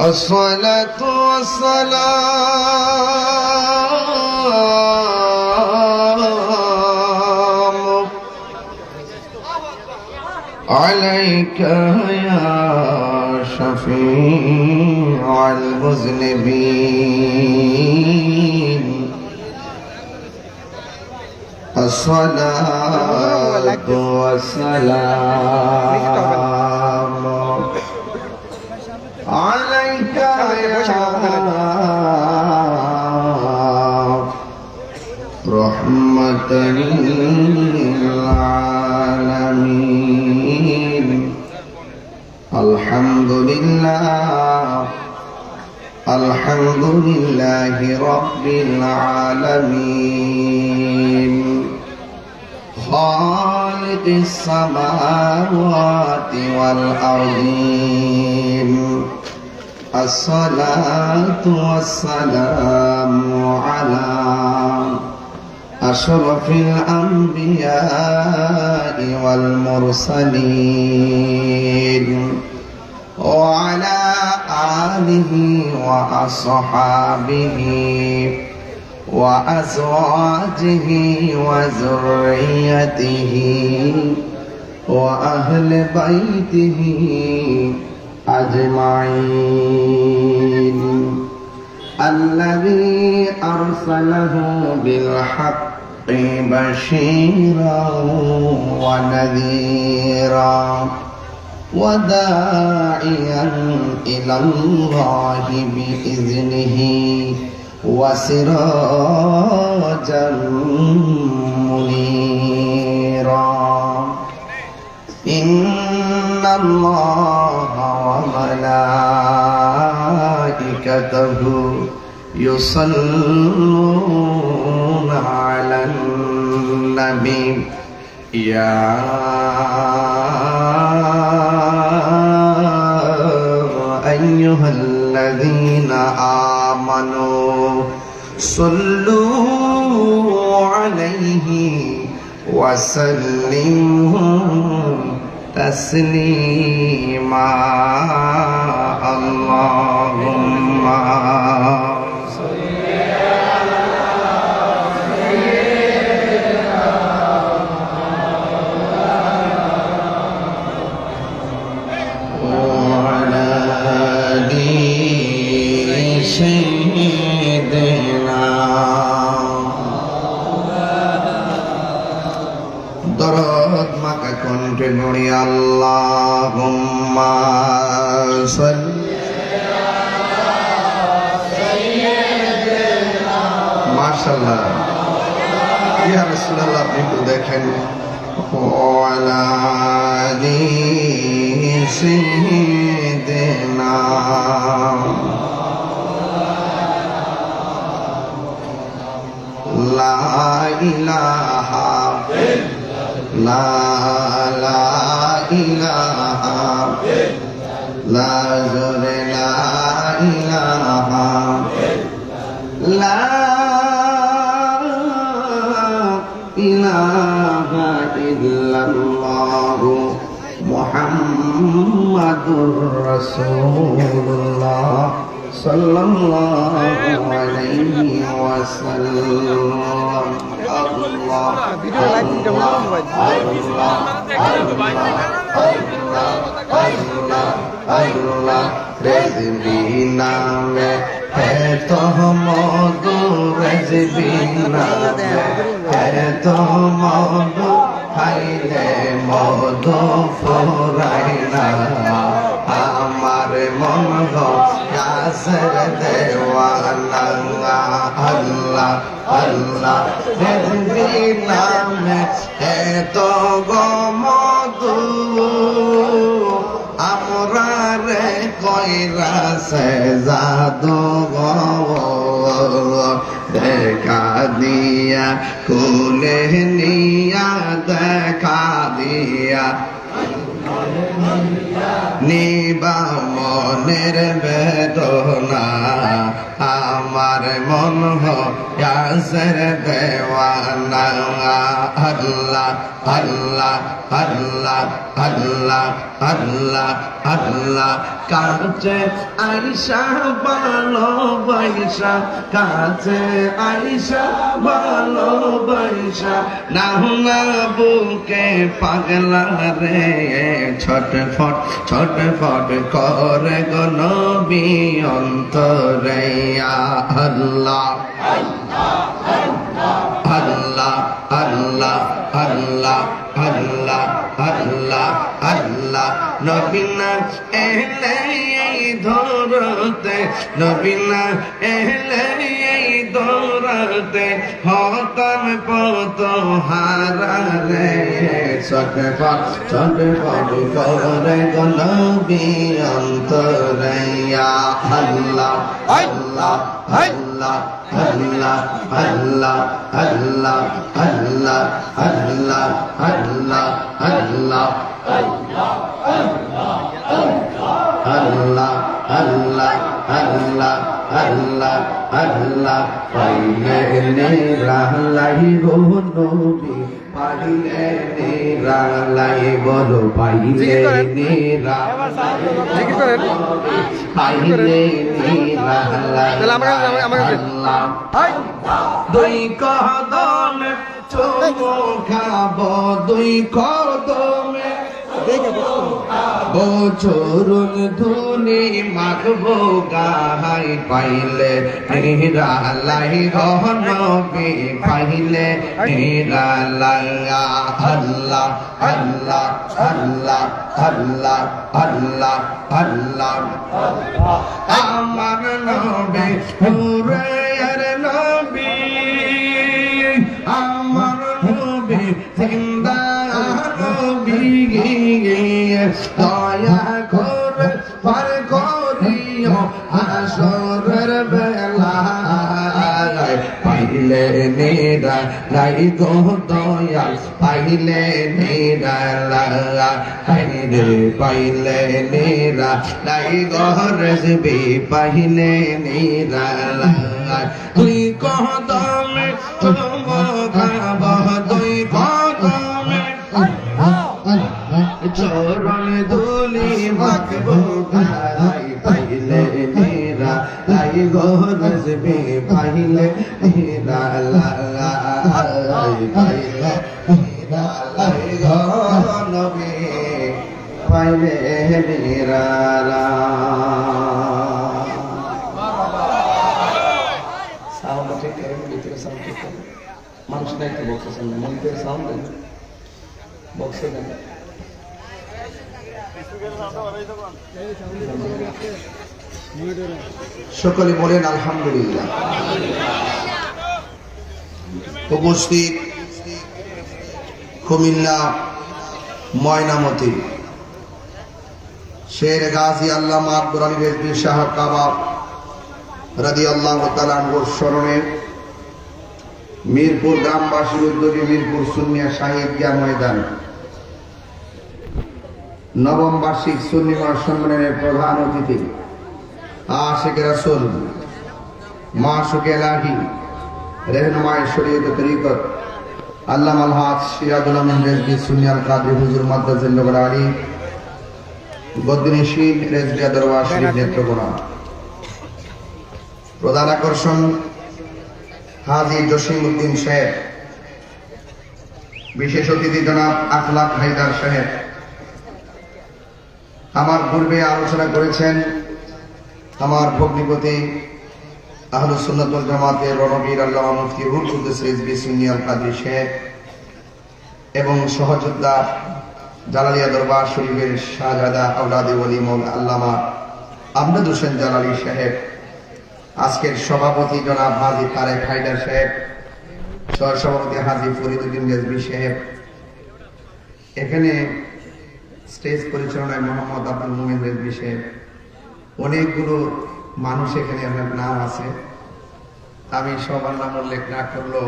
الصلاة والسلام عليك يا شفيع المذنبين. الصلاة والسلام عليك يا رحمة للعالمين. الحمد لله رب العالمين، خالق السماوات والأرضين. الصلاة والسلام على أشرف الأنبياء والمرسلين وعلى آله وأصحابه وأزواجه وذريته وأهل بيته أجمعين، الذي أرسله بالحق بشيرا ونذيرا وداعيا إلى الله بإذنه وسراجا منيرا. إن الله وملائكته يصلون على النبي يا أيها الذين آمنوا صلوا عليه وسلموا تسليما. اللهم صل على سيدنا وعلى آل سيدنا. দরদ মাকা কণ্ঠে পড়ি আল্লাহুম্মা সাল্লি আলা সাইয়্যিদিনা। মাশাআল্লাহ, ইয়া রাসূলুল্লাহ, আপনি একটু দেখেন। ওয়ালা আলি সাইয়্যিদিনা। লা ইলাহা লা ইলাহা লা জোরে লা ইলাহা লা ইলাহা ইল্লাল্লাহ মুহাম্মাদুর রাসূলুল্লাহ সাল্লাল্লাহু আলাইহি ওয়াসাল্লাম। আল্লাহ আল্লাহ রেজবি নামে হে তো মধু, রেজবি নামে হে তো মধু, খাইলে মধু ফুরাই না। আমার মন গাছের দেওয়ানা। আল্লাহ আল্লাহ রেজবি নামে এত গমধু, আমরা রে কইরাছে জাদু দেখা দিয়া কুলে নিয়া, দেখা দিয়া নিবা মনের বেদনা। আমার মন হইয়াছে দেওয়ানা আল্লাহ আল্লাহ আল্লাহ আল্লাহ আল্লাহ আল্লাহ কাছে আইসা ভালোবাসা কাছে আইসা ভালোবাসা না বুকে পাগলা রে ছটফট ছটফট করে গো নবী অন্তরে আল্লাহ আল্লাহ আল্লাহ আল্লাহ আল্লাহ আল্লাহ আল্লাহ নবীনা এলে ধরতে নবীনা এলে ধরতে হতাম পত হারা রে ছটফট ছটফট করে গো নবী অন্তরে আল্লাহ আল্লাহ আল্লাহ আল্লাহ আল্লাহ আল্লাহ আল্লাহ আল্লাহ আল্লাহ আল্লাহ আল্লাহ আল্লাহ আল্লাহ আল্লাহ আল্লাহ পাইলে নিরালাই গো নবী পাইলে নিরালাই বলো পাইলে নিরালাই পাইলে নিরালাই আল্লাহ দুই কদমে চুমু খাবো দুই কদমে চরণ ধুনি মাখবো গাহাই পাইলে নিরালাই নবী পাইলে নিরালাই আল্লাহ আল্লাহ আল্লাহ আল্লাহ আল্লাহ আল্লাহ আমার নবী নূরের নবী আমার নবী জিন্দা নবী দয়া করে পার করিও আসরের বেলায় পাইলে নিরা লাই গো দয়া পাইলে নিরা রে পাইলে নিরা লাই গো রেজবি পাইলে নিরা তুই কদমে খাব তুই কদমে চরণ ধুলি মাখবো গাহাই পাইলে নিরা লাই গো রেজবি পাইলে নিরা পাইলে নিরা লাই গো নবী পাইলে নিরা সাউন্ড ঠিক করেন ভিতরে সাউন্ড ঠিক করেন মানুষ নাই তো বক্স সামনে মনিটরে সাউন্ড দেন বক্সে দেন সকলে বলেন আলহামদুলিল্লাহ উপস্থিত কুমিল্লা ময়নামতি শের গাজী আল্লামা আব্দুল আলী রেজভী সাহেব কাবাব রাদিয়াল্লাহু তাআলা আনহুর স্মরণে মিরপুর গ্রামবাসীর উদ্যোগে মিরপুর সুন্নিয়া শাহীদ জ্ঞান ময়দান নবম বার্ষিক সুন্নি সম্মেলনের প্রধান অতিথি আশিক রাসূল মাশুক ইলাহি रहनुमाए शरीयत तरीकत আল্লামা আল-হাজ সিরাজুল আমিন রেজভী সুন্নি আল কাদরি হুজুর মাদ্রাসাতুল আলী বদ্দিনশীন রেজভিয়া দরবার শরীফ নেত্রকোনা প্রধান আকর্ষণ হাজী জসিমউদ্দিন সাহেব বিশেষ অতিথি জনাব আখলাক হায়দার সাহেব আমার পূর্বে আলোচনা করেছেন আমার ভগ্নিপতি আহলুস সুন্নাত ওয়াল জামাতের রণবীর আল্লামা মুফতি রুহুল কুদ্দুস রেজভী সুন্নি আল কাদরি সাহেব এবং সহযোদ্ধা জালালিয়া দরবার শরীফের শাহজাদা আওলাদে ওলি মওলানা আল্লামা আমজাদ হোসেন জালালি সাহেব আজকের সভাপতি জনাব হাজী তারেক হায়দার সাহেব সহসভাপতি হাজী ফরিদউদ্দিন রেজভী সাহেব এখানে স্টেজ পরিচালনায় মোহাম্মদ আব্দুল মুমিন রেজভী সাহেব অনেকগুলো মানুষ এখানে আমার নাম আছে আমি সবার নাম উল্লেখ না করলেও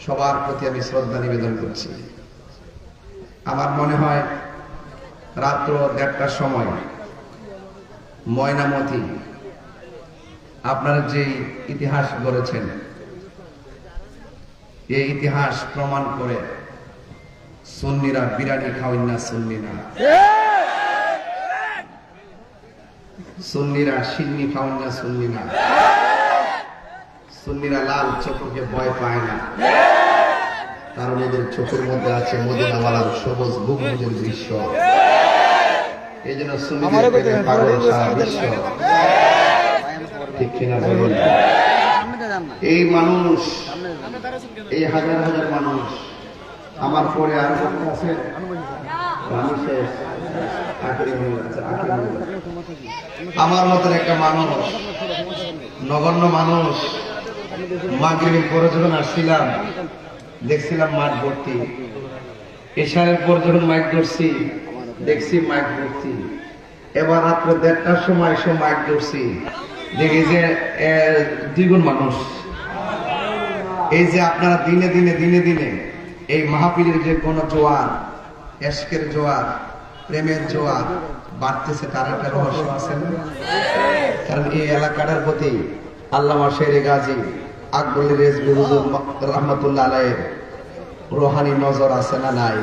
সবার প্রতি আমি শ্রদ্ধা নিবেদন করছি আমার মনে হয় রাত্র 1:30টার সময় ময়নামতি আপনারা যে ইতিহাস গড়েছেন, এই ইতিহাস প্রমাণ করে সুন্নিরা বিরিয়ানি খাওয়েন না, সুন্নিরা সিন্নি খাওয়েন না, সুন্নিরা লাল চোখকে ভয় পায় না, কারণ এদের চোখের মধ্যে আছে মদিনাওয়ালার সবুজ বুকমুজের দৃশ্য। এই জন্য সুন্নিদের প্রেমে পাগল সারা বিশ্ব। ঠিক কিনা বলুন? এই মানুষ, এই হাজার হাজার মানুষ, আমার পরে আর আছে আমার মতন একটা মানুষ, নগণ্য মানুষ, মাগরিবের পরে যখন আসছিলাম দেখছিলাম মাঠ ভর্তি, এশারের পর যখন মাইক ধরছি দেখছি মাইক ভর্তি, এবার রাত্রে 1:30টার সময় এসে মাইক ধরছি দেখি যে দ্বিগুণ মানুষ। এই যে আপনারা দিনে দিনে দিনে দিনে এই মাহফিলের যে কোন জোয়ার, এশকের জোয়ার, প্রেমের জোয়ার বাড়তেছে, তার একটা রহস্য আছে না? কারণ এই এলাকাটার প্রতি আল্লামা শের গাজী আকবরী রেজভী হুজুর রহমতুল্লাহ আলাইহির রোহানি নজর আছে না নাই?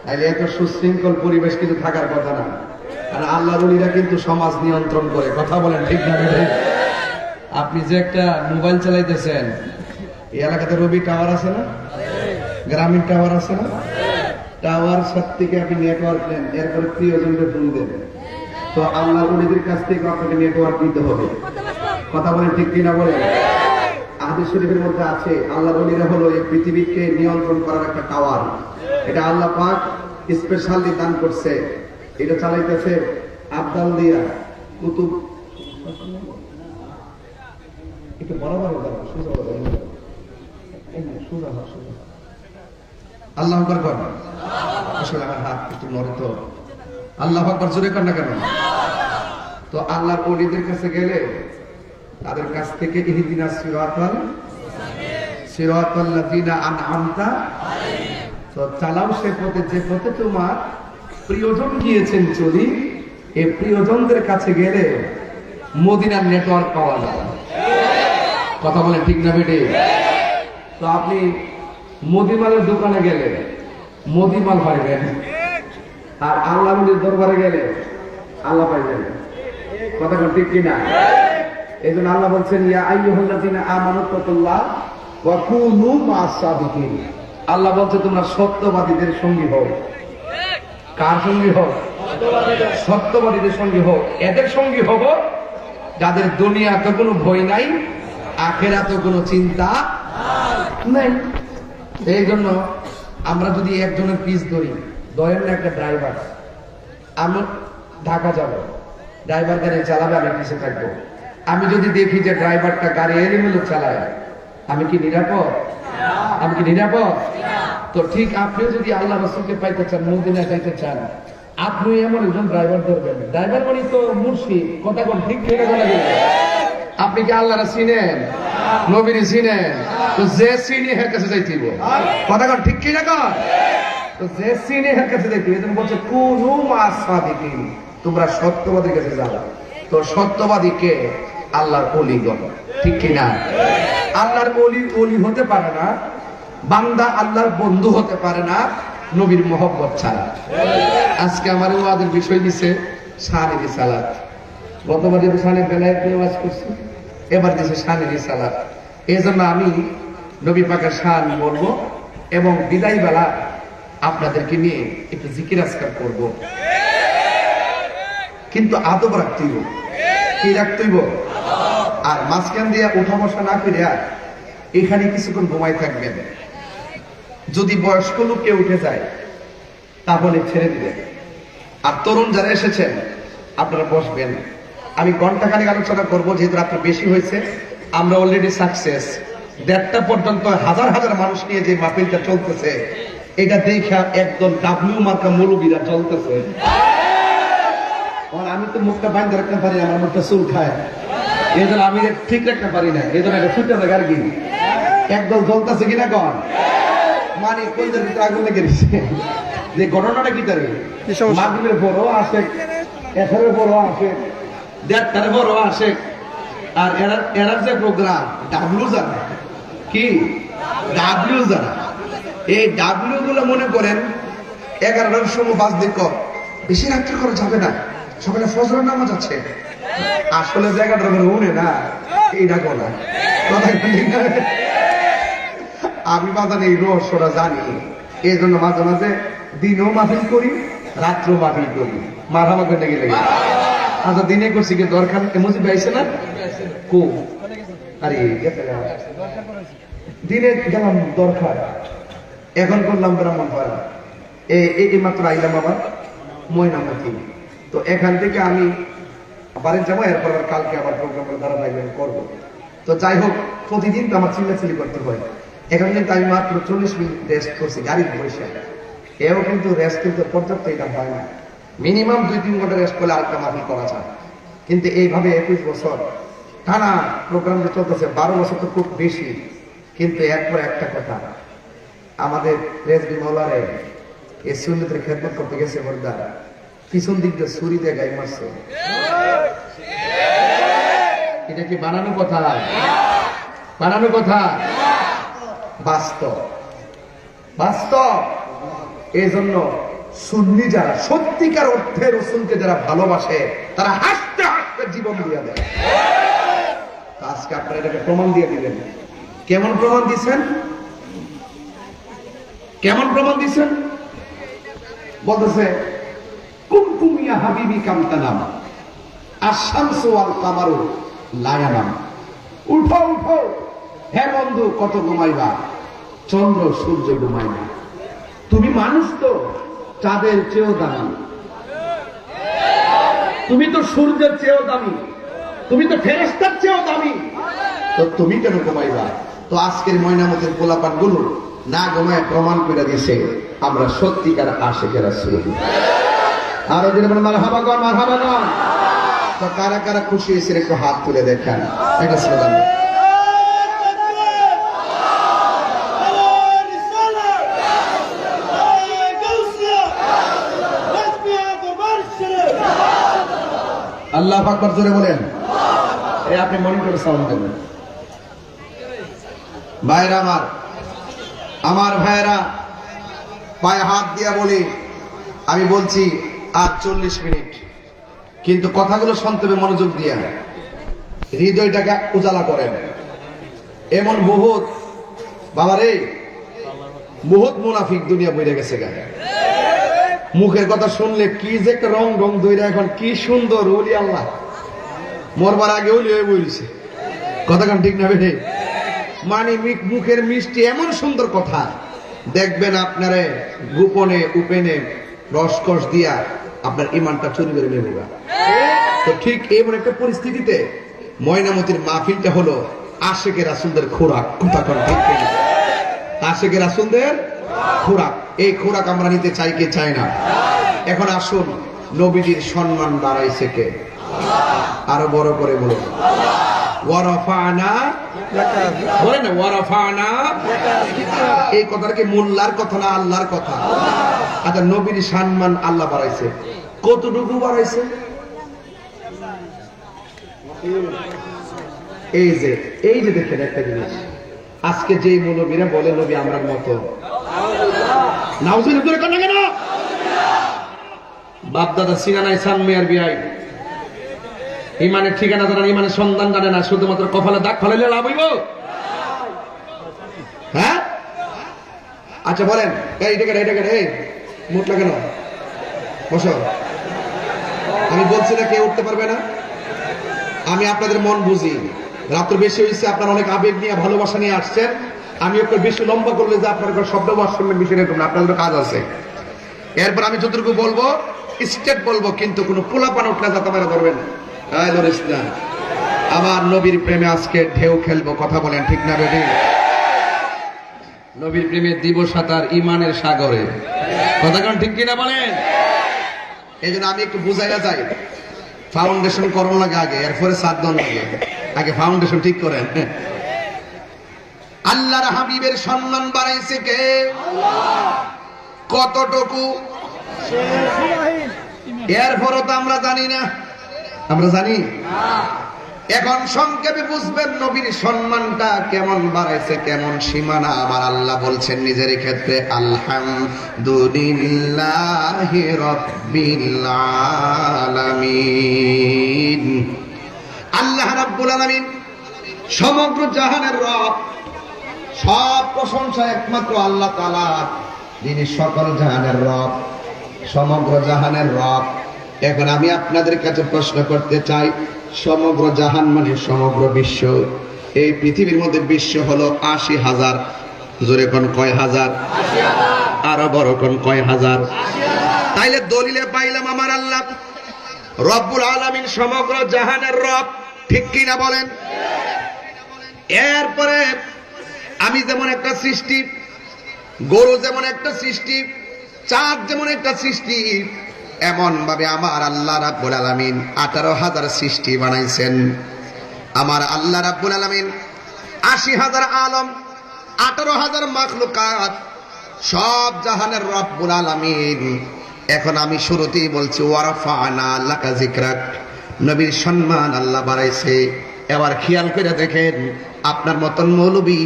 তাইলে এত সুশৃঙ্খল পরিবেশ কিন্তু থাকার কথা না। আর আল্লাহর ওলিরা কিন্তু সমাজ নিয়ন্ত্রণ করে। কথা বলেন ঠিক না? আপনি যে একটা মোবাইল চালাইতেছেন, এই এলাকাতে রবি টাওয়ার আছে না, গ্রামীণ টাওয়ার আছে না, টাওয়ার সব থেকে আপনি নেটওয়ার্ক নেন, এরপরে প্রিয়জনকে ফোন দেবেন, তো আল্লাহর ওলিদের কাছ থেকে আপনাকে নেটওয়ার্ক দিতে হবে। কথা বলেন ঠিক কিনা বলেন? হাদিস শরীফের মধ্যে আছে আল্লাহর ওলিরা হলো এই পৃথিবীকে নিয়ন্ত্রণ করার একটা টাওয়ার। এটা আল্লাহ পাক স্পেশালি দান করছে। এটা চালাইতেছে আবদাল দিয়া কুতুব। একটু বরাবর আল্লাহ আকবার কর। আসলে আমার হাত একটু নড়ে তো। আল্লাহ আকবার জোরে কর না কেন? তো আল্লাহর ওলিদের কাছে গেলে তাদের কাছ থেকে ইহদিনাস সিরাতাল লাযিনা আনআমতা, তো চালাও সে পথে যে পথে তোমার প্রিয়জন গিয়েছেন চলি। এই প্রিয়জনদের কাছে গেলে মদিনার নেটওয়ার্ক পাওয়া যায়। কথা বলেন ঠিক না বেটে? তো আপনি মদিমালের দোকানে গেলে মদিমাল পাইবেন, আর আল্লাহর দরবারে গেলে আল্লাহ পাইবেন। কথা বলেন ঠিক কিনা? এই জন্য আল্লাহ বলছেন ইয়া আইয়ুহাল্লাযিনা আমানু তাকুল্লাহ ওয়া কুনু মা'আস সাদিকিন। আল্লাহ বলছে তোমরা সত্যবাদীদের সঙ্গী হও। কার সঙ্গী হও? সত্যবাদীদের সঙ্গী হও। এদের সঙ্গী হব যাদের দুনিয়াতে কোনো ভয় নাই, আখিরাতে কোনো চিন্তা নাই। এই জন্য আমরা যদি একজনের পিছ ধরি, ধরেন না একটা ড্রাইভার, আমি ঢাকা যাব, ড্রাইভার গাড়ি চালাবে, আমি পিছে থাকবো। আমি যদি দেখি যে ড্রাইভারটা গাড়ি এলোমেলো চালায়, আমি কি নিরাপদ? আমি কি নিরাপদ? তো ঠিক আপনি যদি আল্লাহ রাসূলকে পাইতে চান, মদিনা যাইতে চান, আপনি এমন একজন ড্রাইভার ধরবেন। ড্রাইভার মানে তো মুর্শিদ। কথা কোন ঠিক ঠিক কথা বলবেন। আপনি কি আল্লাহর চিনেন? নবীর চিনেন? তো যে চিনি এর কাছে যাইতিব। কথা কোন ঠিক কি না কর? তো যে চিনি এর কাছে যাইতিব। এজন্য বলছে কুনু মা'আস সাদিকিন, তোমরা সত্যবাদীর কাছে যাও। তো সত্যবাদী কে? আল্লাহর ওলিগণ। ঠিক কি না? আল্লাহর ওলি হতে পারে না, বান্দা আল্লাহর বন্ধু হতে পারে না নবীর মহব্বত ছাড়া। আজকে আমার ওয়াজের বিষয় দিছে শানে রিসালাত। গতবার যে শানে বেলায়েত নিয়ে ওয়াজ করছি, এবার দিছে শানে রিসালাত। এই জন্য আমি নবী পাকের শান বলবো এবং বিদায় বেলা আপনাদেরকে নিয়ে একটু জিকির আজকার করবো। কিন্তু আদব রাখতেইব। কি রাখতেইব? আর মাঝখান দিয়ে উঠা বসা না করিয়া এখানে কিছুক্ষণ ঘুমাই থাকবেন। যদি বয়স্ক লোক কেউ উঠে যায় তাহলে ছেড়ে দিবেন। আর তরুণ যারা এসেছেন আপনারা বসবেন। আমি ঘন্টাখানেক আলোচনা করবো, যেহেতু রাত্রে বেশি হয়েছে। আমরা অলরেডি সাকসেস। 1:30টা পর্যন্ত হাজার হাজার মানুষ নিয়ে যে মাহফিলটা চলতেছে, এটা দেখা একদম ডাব্লিউ মার্কা মৌলবীরা চলতেছে। আমি তো মুখটা বাইন্ধে রাখতে পারি, আমার মুখটা চুল খায়, এই জন্য আমি ঠিক রাখতে পারি না। এই জন্য এটা ছুটে থাকে আর কি। একদল জ্বলতেছে কিনা কন, মানে কলদের ভিতরে আগুন লেগে দিচ্ছে। যে ঘটনাটা কি তার মাগরিবের পরও আসে, এসারের পরও আসে, 1:30টার পরও আসে, আর এরার যে প্রোগ্রাম ডাব্লিউ জানা কি ডাব্লিউ জানা, এই ডাব্লিউ গুলো মনে করেন 11টার সময় বাজতে কর, বেশি রাত্রি করা যাবে না, সকালে ফজরের নামাজ আছে। আসলে জায়গাটা উনে না, এইটা কোনা কথা ঠিক না? আমি বাজারে এই রহস্যটা জানি, এই জন্য মাঝে মাঝে দিনও মাহফিল করি, রাত্রেও মাহফিল করি। মারহামা করতে গেলে আচ্ছা দিনে করছি কি দরকার এমজি পাইছে না কো আরে দিনে গেলাম দরকার, এখন করলাম ব্রাহ্মণপাড়া, এই মাত্র আইলাম আবার ময়নামতি। তো এখান থেকে আমি বাড়ি যাবো, এরপর কালকে আবার প্রোগ্রামের দ্বারা করবো। তো যাই হোক, প্রতিদিন তো আমার চিল্লাচিল্লি করতে হয়। এখন কিন্তু আমি মাত্র 40 মিনিট রেস্ট করছি গাড়ির বসে, এও কিন্তু রেস্ট কিন্তু পর্যাপ্ত এটা হয় না, মিনিমাম 2-3 ঘন্টা রেস্ট করলে আরেকটা মাহফিল করা যায়। কিন্তু এইভাবে 21 বছর টানা প্রোগ্রাম যে চলতেছে, 12 বছর তো খুব বেশি। কিন্তু এরপর একটা কথা, আমাদের রেজবি মৌলারে এই সুন্নতের খেদমত করতে গেছে বর্দা, পিছন দিক দিয়ে ছুরি দিয়ে গাই মারছে। এটা কি বানানো কথা? বানানো কথা? বাস্তব, বাস্তব। এই জন্য সুন্নি যারা সত্যিকার অর্থে রাসূলকে যারা ভালোবাসে, তারা হাসতে হাসতে জীবন দিয়ে দেয়। আজকে আপনারা এটাকে প্রমাণ দিয়ে দিলেন। কেমন প্রমাণ দিচ্ছেন? কেমন প্রমাণ দিচ্ছেন? বলতেছে কুমকুম ইয়া হাবিবি কামতানাম আশ-শামসু ওয়াল কামারু লা ইয়ানাম। উঠো উঠো হে বন্ধু, কত ঘুমাইবা, চন্দ্র সূর্য ঘুমাইবা। তুমি মানুষ তো চাঁদের চেয়েও দামি, তুমি তো সূর্যের চেয়েও দামি, তুমি তো ফেরেশতার চেয়েও দামি, তো তুমি কেন ঘুমাইবা? তো আজকের ময়নামতির পোলাপান গুলো না ঘুমায় প্রমাণ করে দিয়েছে আমরা সত্যিকার আশিকের রাসূল। আরো দিন মারহাবা কর, মারহাবা কর। তো কারা কারা খুশি হয়েছে একটু হাত তুলে দেখান, একটা স্লোগান। আল্লাহু আকবার জোরে বলেন। এই আপনি মনিটরে সাউন্ড দেবেন। ভাইরা আমার ভাইরা পায়ে হাত দিয়া বলি, আমি বলছি আর 40 মিনিট, কিন্তু কথাগুলো শুনতে হবে মনোযোগ দিয়া, হৃদয়টাকে উজালা করেন। এমন বহুত বাবারে, বহুত মুনাফিক দুনিয়া বইরে গেছে গা। মুখের কথা শুনলে কি যে একটা রং রং দইরা, এখন কি সুন্দর ওলি আল্লাহ, মরবার আগে ওলি হয়ে বইছে। কথা কান ঠিক না বেঠে? মানে মুখের মিষ্টি এমন সুন্দর কথা, দেখবেন আপনারে গোপনে উপেনে রসকস দিয়া আপনার ইমানটা চুরি করে নেবে। তো ঠিক এমন একটা পরিস্থিতিতে ময়নামতির মাহফিলটা হলো আশিকের রাসূলদের খোরাক। কথা কান ঠিক না? আশিকের রাসূলদের খোরাক, এই খোরাক আমরা নিতে চাই কে চাই না? এখন আসুন, নবীজির সম্মান বাড়াইছে কে? আরো বড় করে বলুন, ওয়ারাফানা। বলেন না ওয়ারাফানা। এই কথাটা কি মোল্লার কথা না আল্লাহর কথা? আচ্ছা, নবীর সম্মান আল্লাহ বাড়াইছে, কতটুকু বাড়াইছে? এই যে দেখেন একটা জিনিস, আজকে যে মৌলবীরা বলে নবী আমরার মতো, নাউজুবিল্লাহ করে কেন কেন? বাপ দাদা সিনা নাই, সান মেয়ার বিয়াই, ইমানের ঠিকানা জানা, ইমানের সন্ধান জানে না, শুধুমাত্র কপালে দাগ ফালাইলে লাভ হইব? হ্যাঁ? আচ্ছা বলেন, এই মুটলা কেন? বসো। আমি বলছি না কেউ উঠতে পারবে না। আমি আপনাদের মন বুঝি, রাত্র বেশি হয়েছে, আপনার অনেক আবেগ নিয়ে ভালোবাসা নিয়ে আসছেন। আমি একটু বেশি লম্বা করলে যে আপনার শব্দ শুনবেন বিষয় এরকম, আপনাদের কাজ আছে। এরপর আমি যতটুকু বলবো স্টেট বলবো, কিন্তু কোনো পোলাপান উঠলে যাতে মেরে ধরবেন না। আমার নবীর প্রেমে আজকে ঢেউ খেলবো, কথা বলেন ঠিক না বেটি? নবীর প্রেমে দিব সাঁতার ইমানের সাগরে, কথা কোন ঠিক কিনা বলেন? এই জন্য আমি একটু বুঝাইয়া যাই, ফাউন্ডেশন করো লাগে আগে, এরপরে সাধন লাগে, আগে ফাউন্ডেশন ঠিক করেন। আল্লাহর হাবিবের সম্মান বাড়াইছে কে? কতটুকু? এরপরও তো আমরা জানি না। আমরা জানি এখন সংক্ষেপে বুঝবেন নবীর সম্মানটা কেমন বাড়াইছে, কেমন সীমানা। আমার আল্লাহ বলছেন নিজের ক্ষেত্রে, আলহামদুলিল্লাহি রাব্বিল আলামিন। আল্লাহ রাব্বুল আলামিন সমগ্র জাহানের রব। সব প্রশংসা একমাত্র আল্লাহ তাআলার, যিনি সকল জাহানের রব, সমগ্র জাহানের রব। এখন আমি আপনাদের কাছে প্রশ্ন করতে চাই, সমগ্র জাহান মানে সমগ্র বিশ্ব। এই পৃথিবীর মধ্যে বিশ্ব হলো ৮০,০০০। জোরে কোন কয় হাজার? আরো বড় কোন কয় হাজার? তাইলে দলিলে পাইলাম আমার আল্লাহ রব্বুল আলামিন সমগ্র জাহানের রব, ঠিক কিনা বলেন? এরপরে আমি যেমন একটা সৃষ্টি, গরু যেমন একটা সৃষ্টি, চাঁদ যেমন একটা সৃষ্টি, এমন ভাবে আমার আল্লাহ রাব্বুল আলামিন 18,000 সৃষ্টি বানাইছেন। আমার আল্লাহ রাব্বুল আলামিন 80,000 আলম, 18,000 মাখলুকাত, সব জাহানের রব্বুল আলামিন। এখন আমি শুরুতেই বলছি, ওয়ারাফা'না লাকা যিকরাক, নবীর সম্মান আল্লাহ বাড়াইছে। এবার খেয়াল করে দেখেন, আপনার মতন মৌলবী,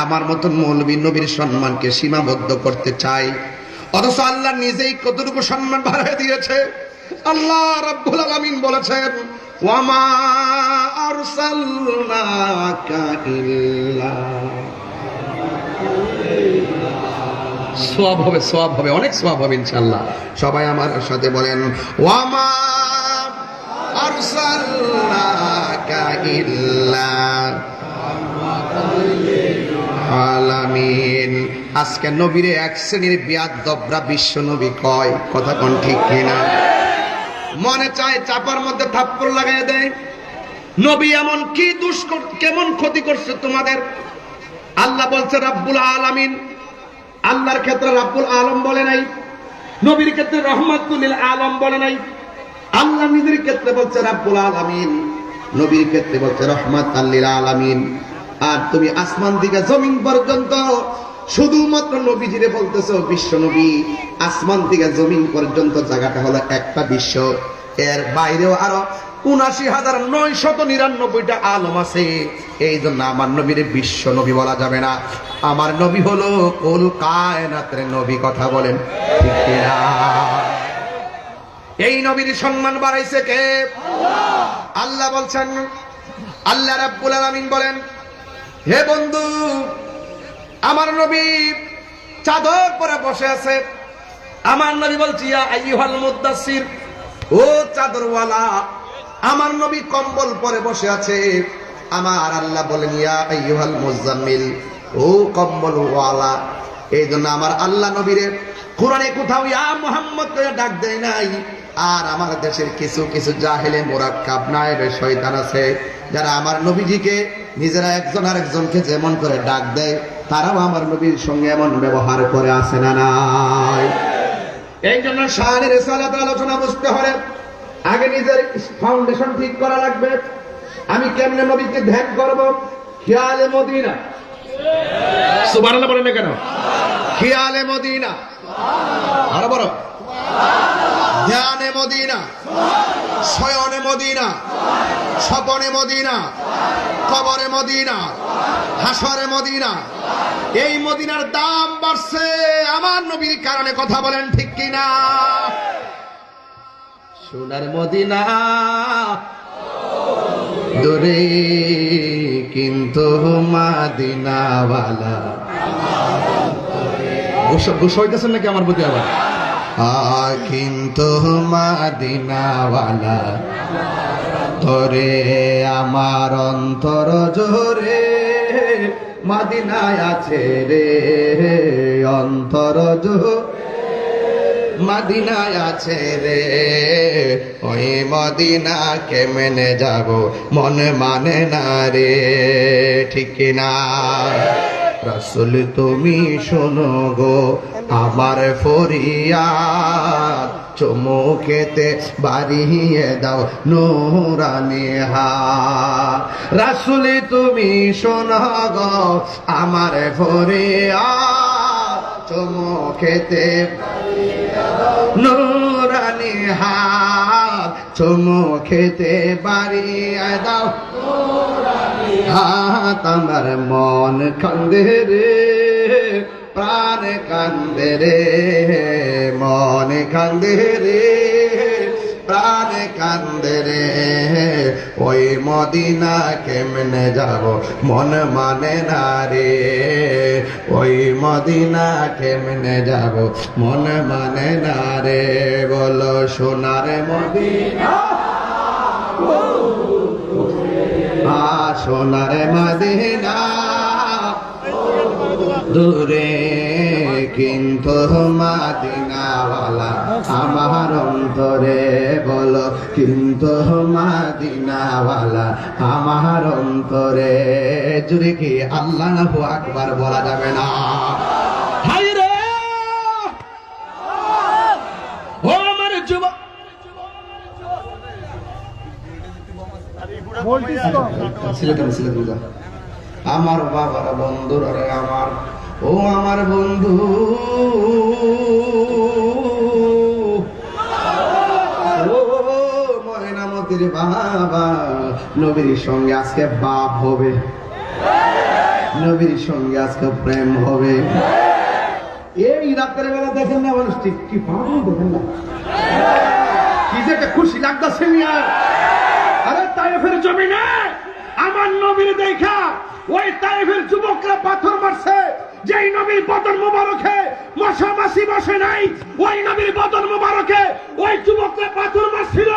আমার মতন মৌলবী নবীর সম্মানকে সীমাবদ্ধ করতে চাই, অথচ আল্লাহ নিজেই কতটুকু সম্মান বাড়ায় দিয়েছে। আল্লাহ রাব্বুল আলামিন বলেছেন, ওয়ামা আরসালনাকা ইল্লা, সওয়াব হবে, সওয়াব হবে, অনেক সওয়াব হবে ইনশাআল্লাহ। সবাই আমার সাথে বলেন, ওয়ামা আরসালনাকা ইল্লা আলামিন। আজকে নবীরে এক শ্রেণীর বিয়াদবরা বিশ্ব নবী কয়, কথা কোন ঠিক কিনা? মনে চায় চাপার মধ্যে থাপ্পড় লাগাই দেয়। নবী এমন কি কেমন ক্ষতি করছে তোমাদের? আল্লাহ বলছে রাব্বুল আলামিন। আল্লাহর ক্ষেত্রে রাব্বুল আলম বলে নাই, নবীর ক্ষেত্রে রহমাতুল লিল আলম বলে নাই। আল্লাহ নিজের ক্ষেত্রে বলছে রাব্বুল আলামিন, নবীর ক্ষেত্রে বলছে রহমাতুল লিল আলামিন। আর তুমি আসমান থেকে জমিন পর্যন্ত শুধুমাত্র নবীজিরে বলতেছো বিশ্ব নবী। আসমান থেকে জমিন পর্যন্ত জায়গাটা হলো একটা বিশ্ব, এর বাইরেও আরো ৭৯,৯৯৯টা আলম আছে। এই জন্য আমার নবীর বিশ্ব নবী বলা যাবে না। আমার নবী হলো কুল কায়নাতের নবী, কথা বলেন ঠিক কিনা? এই নবীর সম্মান বাড়াইছে কে? আল্লাহ বলছেন, আল্লাহ রাব্বুল আলামিন বলেন, হে বন্ধু, আমার নবী চাদর পরে বসে আছে। আমার নবী বলছি, ইয়া আইয়ুহাল মুদ্দাসসির, ও চাদরওয়ালা। আমার নবী কম্বল পরে বসে আছে। আমার আল্লাহ বলেন, ইয়া আইয়ুহাল মুজাম্মিল, ও কম্বলওয়ালা। এই জন্য আমার আল্লাহ নবীরে কোরআনে কোথাও ইয়া মুহাম্মদ করে ডাক দেয় নাই। আর আমার দেশের কিছু কিছু জাহেলে মুরাক্কাব নায়েবে শয়তান আছে, যারা আমার নবীজিকে নিজেরা একজন আরেকজনকে যেমন করে ডাক দেয়, তারাও আমার নবীর সঙ্গে এমন ব্যবহার করে, আসে না নাই? এই জন্য শানে রিসালাত আলোচনা বুঝতে হলে আগে নিজের ফাউন্ডেশন ঠিক করা লাগবে। আমি কেমনে নবীকে ধ্যান করব? খেয়ালে মদিনা। সুবহানাল্লাহ বলেন না কেন? খেয়ালে মদিনা, আরো বড় ধ্যানে মদিনা, শয়নে মদিনা, স্বপনে মদিনা, কবরে মদিনা, হাসরে মদিনা। এই মদিনার দাম বাড়ছে আমার নবীর কারণে, কথা বলেন ঠিক কিনা? সোনার মদিনা দূরে কিন্তু মদিনাওয়ালা। গুসা হইতেছেন নাকি আমার প্রতি আবার? কিন্তু মদিনাওয়ালা তোরে আমার অন্তর জোরে মদিনায় আছে রে, অন্তর জোরে মদিনায় আছে রে। ওই মদিনা কেমনে যাব, মনে মানে না রে, ঠিক না? রাসূল তুমি শোনো গো আমার ফরিয়াদ, চুমুকেতে বাড়িয়ে দাও নূরানি হাত। রাসূল তুমি শোনো গো আমার ফরিয়াদ, চুমুকেতে নূরানি হাত, চুমু খেতে বাড়িয়ে দাও হাত আমার মন কান্দে রে প্রাণ কান্দে রে মন কান্দে রে প্রাণ কান্দে রে ওই মদিনা কেমনে যাব মন মানে না রে ওই মদিনা কেমনে যাব মন মানে না রে বলো সোনার মদিনা সোনার মদিনা দূরে কিন্তু মদিনাওয়ালা আমার অন্তরে বলো কিন্তু মদিনাওয়ালা আমার অন্তরে জুড়ে কি আল্লাহু আকবার বলা যাবে না? হায় রে ও আমার যুবক আমার বাবার বন্ধুরা রে আমার ও আমার বন্ধু ও ময়নামতির বাবা নবীর সঙ্গে আজকে বাপ হবে নবীর সঙ্গে আজকে প্রেম হবে এই রাতের বেলা দেখেন না মানুষ ঠিক কি পাবো দেখেন না কি যে একটা খুশি লাগতেছে মিয়া আরে তাইফের জমিনে আমার নবীর দেখা ওই তাইফের যুবকরা পাথর মারছে যেই নবীর বদন মোবারকে মশা মাছি বসে নাই ওই নবীর বদন মোবারকে ওই যুবকরা পাথর মারছিল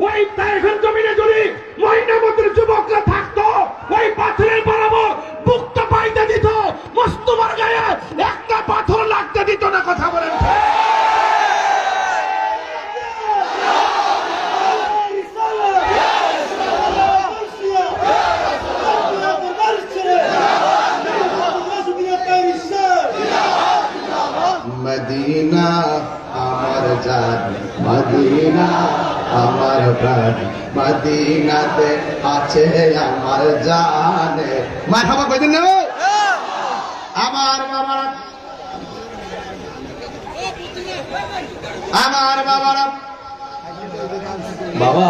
ওই তাইফের জমিনে যদি ময়নামতির যুবকরা থাকতো ওই পাথরের বরাবর বুকত পাইতে দিত মুস্তফার গায়ে একটা পাথর লাগতে দিত না কথা বলেন মদিনা আমার জান মদিনা আমার প্রাণ মদিনাতে আছে আমার জান মারহাবা কইতেন না আমার বাবারা আমার বাবারা বাবা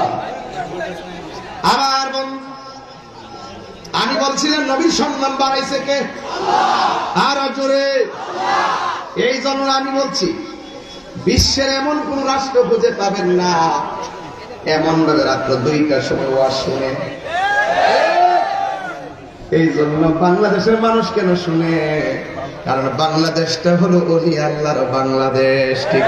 আমার বোন আমি বলছিলাম নবীর সম্মান বাড়াইছে কে আর জোরে এই জন্য আমি বলছি বিশ্বের এমন কোন রাষ্ট্র খুঁজে পাবেন না এমন ভাবে রাত্র 2টার সময় ওয়াজ শুনে এই জন্য বাংলাদেশের মানুষ কেন শুনে কারণ বাংলাদেশটা হলো ওলি আল্লাহর বাংলাদেশ ঠিক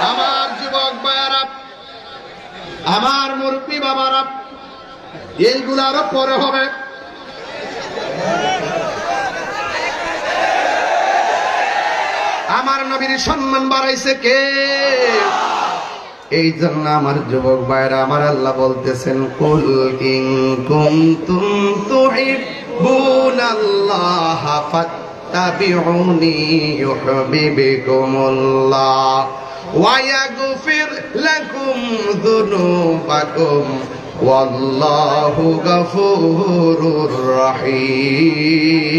আমার যুবক ভাইয়ারা আমার মুরব্বী বাবারা এইগুলো আরো পরে হবে আমার নবীর সম্মান বাড়াইছে কে এই জন্য আমার যুবক ভাইরা আমার আল্লাহ বলতেছেন কুল ইন কুনতুম তুহিব্বুনাল্লাহ ফাত্তাবিউনি ইউহিব্বুকুমুল্লাহ ওয়া ইয়াগফির লাকুম যুনুবাকুম ওয়াল্লাহু গফুরুর রহিম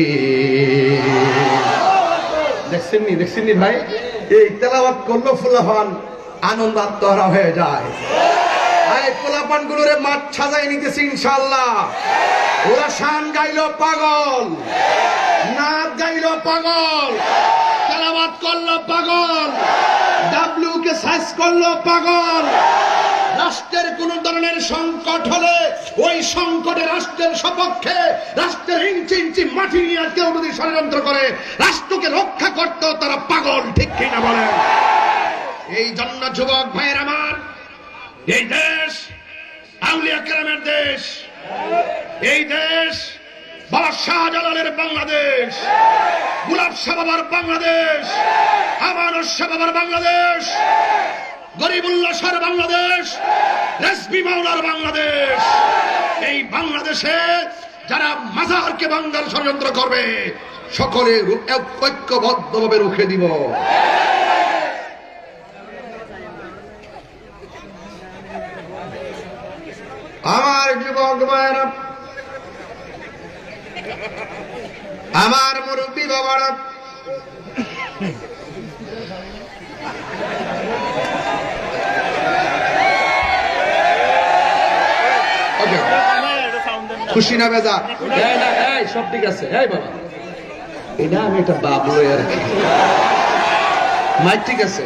দেখছেন ভাই এই তেলাওয়াত করলো ফুলাফান আনন্দ আত্মহারা হয়ে যায় এই ফুলাফান গুলোরে মাঠ সাজাই নিতেছি ইনশাআল্লাহ ওরা শান গাইলো পাগল নাচ গাইলো পাগল তেলাওয়াত করলো পাগল ডাব্লিউ কে সাইজ করলো পাগল রাষ্ট্রের কোন ধরনের সংকট হলে ওই সংকটে রাষ্ট্রের সপক্ষে রাষ্ট্রের ইঞ্চি ইঞ্চি মাটি নিয়ে কেউ যদি ষড়যন্ত্র করে রাষ্ট্রকে রক্ষা করতেও তারা পাগল ঠিক কিনা বলেন এই জন্য যুবক ভাইয়ের আমার এই দেশ আউলিয়া কেরামের দেশ এই দেশ বাবা শাহজালালের বাংলাদেশ গোলাপ শাহ বাবার বাংলাদেশ আমানুর শাহ বাবার বাংলাদেশ গরিবুল্লাহ শাহর বাংলাদেশ রেজভী মাওলার বাংলাদেশ এই বাংলাদেশে যারা মাজারকে ভাঙার ষড়যন্ত্র করবে সকলে ঐক্যবদ্ধভাবে রুখে দিব আমার যুবক ভাইরা আমার মুরব্বী বাবারা, খুশি না বেজা? সব ঠিক আছে। এই বাবা, এটা আমি একটা বাবু আর কি। মাইক ঠিক আছে?